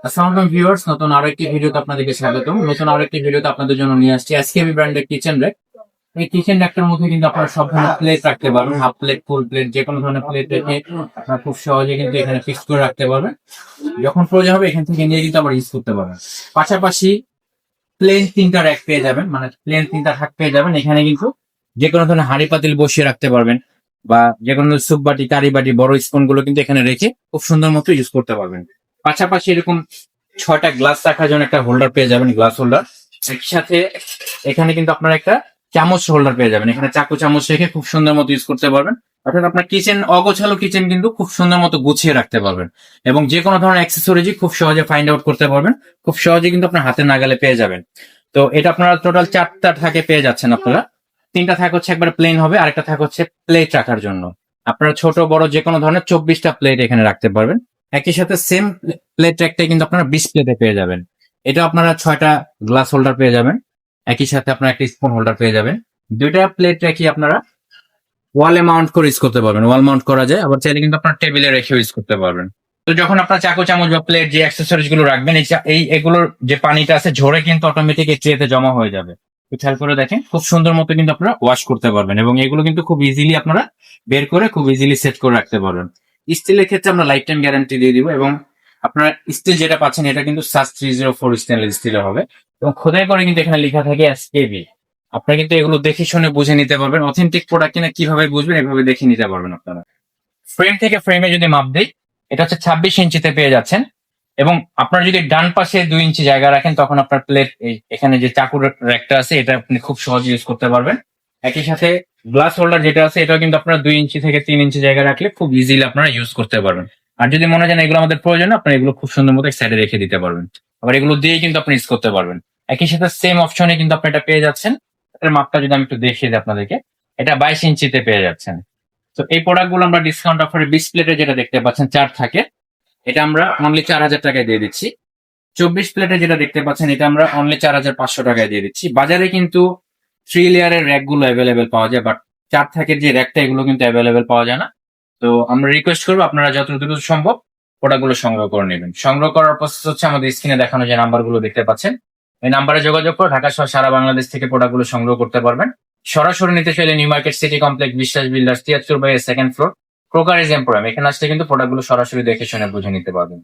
আসসালামু আলাইকুম ভিউয়ার্স, নতুন আরো একটি ভিডিওতে আপনাদেরকে স্বাগতম। নতুন আরো একটি ভিডিওতে আপনাদের জন্য নিয়ে আসছি এসকেবি ব্র্যান্ডের কিচেন র্যাক। এই কিচেন র্যাকটার মধ্যে কিন্তু আপনারা সব ধরনের প্লেট রাখতে পারবেন, হাফ প্লেট, ফুল প্লেট, যে কোনো ধরনের প্লেট রেখে আপনারা খুব সহজে কিন্তু এখানে ফিক্স করে রাখতে পারবেন। যখন প্রয়োজন হবে এখান থেকে নিয়ে কিন্তু আবার ইউজ করতে পারবেন। পাশাপাশি প্লেন তিনটা র্যাক পেয়ে যাবেন, মানে প্লেন তিনটা থাক পেয়ে যাবেন। এখানে কিন্তু যে কোনো ধরনের হাঁড়ি পাতিল বসিয়ে রাখতে পারবেন, বা যে কোনো স্যুপ বাটি, কারি বাটি, বড় স্পুন গুলো কিন্তু এখানে রেখে খুব সুন্দর মতো ইউজ করতে পারবেন। পাশাপাশি এরকম 6টা গ্লাস রাখার জন্য একটা হোল্ডার পেয়ে যাবেন, গ্লাস হোল্ডার। একসাথে এখানে কিন্তু আপনার একটা চামচ হোল্ডার পেয়ে যাবেন, এখানে চাকু চামচ রেখে খুব সুন্দর মতো ইউজ করতে পারবেন। অর্থাৎ আপনার কিচেন, অগোছালো কিচেন কিন্তু খুব সুন্দর মতো গুছিয়ে রাখতে পারবেন, এবং যে কোনো ধরনের অ্যাক্সেসরিজ খুব সহজে ফাইন্ড আউট করতে পারবেন, খুব সহজে কিন্তু আপনার হাতের নাগালে পেয়ে যাবেন। তো এটা আপনারা টোটাল 4টা থাকে পেয়ে যাচ্ছেন আপনারা। 3টা থাক হচ্ছে একবার প্লেন হবে, আরেকটা থাক হচ্ছে প্লেট রাখার জন্য। আপনারা ছোট বড় যে কোনো ধরনের 24টা প্লেট এখানে রাখতে পারবেন। একই সাথে সেম প্লেট একটাই কিন্তু আপনারা 20 প্লেটে পেয়ে যাবেন। এটা আপনারা 6টা গ্লাস হোল্ডার পেয়ে যাবেন, একই সাথে আপনারা একটা স্পুন হোল্ডার পেয়ে যাবেন। 2টা প্লেট রেখে আপনারা ওয়ালে মাউন্ট করে ইউজ করতে পারবেন, ওয়াল মাউন্ট করা যায়, আবার চাইলে কিন্তু আপনার টেবিলে রেখে ইউজ করতে পারবেন। তো যখন আপনার চাকু চামচ বা প্লেট যে অ্যাক্সেসরিজ গুলো রাখবেন, এই এগুলোর যে পানিটা আছে ঝরে কিন্তু অটোমেটিক এই ট্রেতে জমা হয়ে যাবে। তো খেয়াল করে দেখেন, খুব সুন্দর মতো কিন্তু আপনারা ওয়াশ করতে পারবেন, এবং এগুলো কিন্তু খুব ইজিলি আপনারা বের করে খুব ইজিলি সেট করে রাখতে পারবেন। স্টিলের ক্ষেত্রে আমরা লাইফ টাইম গ্যারান্টি দিয়ে দিব, এবং আপনারা স্টিল যেটা পাচ্ছেন এটা কিন্তু সাস 304 স্টেনলেস স্টিলের হবে, এবং খোদাই করে কিন্তু এখানে লেখা থাকে এসকেবি। আপনারা কিন্তু এগুলো দেখে শুনে বুঝে নিতে পারবেন, অথেন্টিক প্রোডাক্ট কিনা কিভাবে বুঝবেন এভাবে দেখে নিতে পারবেন আপনারা। ফ্রেম থেকে ফ্রেমে যদি মাপ দেই, এটা হচ্ছে 26 ইঞ্চিতে পেয়ে যাচ্ছেন। এবং আপনারা যদি ডান পাশে 2 ইঞ্চি জায়গা রাখেন, তখন আপনার প্লেট এখানে যে চাকুর র্যাকটা আছে এটা আপনি খুব সহজে ইউজ করতে পারবেন। একই সাথে গ্লাস হোল্ডার যেটা আছে এটাও কিন্তু আপনারা 2 ইঞ্চি থেকে 3 ইঞ্চি জায়গা রাখলে খুব ইজিলি আপনারা ইউজ করতে পারবেন। আর যদি মনে হয় এগুলো আমাদের প্রয়োজন না, আপনারা এগুলো খুব সুন্দর মতো সাইডে রেখে দিতে পারবেন, আবার এগুলো দিয়েই কিন্তু আপনি ইউজ করতে পারবেন। একই সাথে সেম অপশনে কিন্তু আপনি এটা পেয়ে যাচ্ছেন। এটার মাপটা যদি আমি একটু দেখিয়ে দিই আপনাদেরকে, এটা 22 ইঞ্চিতে পেয়ে যাচ্ছেন। তো এই প্রোডাক্ট গুলো আমরা ডিসকাউন্ট অফারে 20 প্লেটে যেটা দেখতে পাচ্ছেন 4 থাকে, এটা আমরা অনলি 4000 টাকায় দিয়ে দিচ্ছি। 24 প্লেটে যেটা দেখতে পাচ্ছেন এটা আমরা অনলি 4500 টাকায় দিয়ে দিচ্ছি। বাজারে কিন্তু 3 লেয়ারের র্যাক গুলো অ্যাভেলেবেল পাওয়া যায়, বাট 4 থাকের যে র্যাকটা এগুলো কিন্তু অ্যাভেলেবেল পাওয়া যায় না। তো আমরা রিকোয়েস্ট করবো আপনারা যত দ্রুত সম্ভব প্রোডাক্ট গুলো সংগ্রহ করে নেবেন। সংগ্রহ করার প্রসেস হচ্ছে আমাদের স্ক্রিনে দেখানো যে নাম্বার গুলো দেখতে পাচ্ছেন, এই নাম্বারে যোগাযোগ করে ঢাকা সহ সারা বাংলাদেশ থেকে প্রোডাক্ট গুলো সংগ্রহ করতে পারবেন। সরাসরি নিতে চাইলে New Market City Complex, Biswas builders, 73 by 2nd floor, ক্রোকার এজ এম্পোরিয়াম, এখানে আসলে কিন্তু প্রোডাক্ট গুলো সরাসরি দেখে শুনে বুঝে নিতে পারবেন।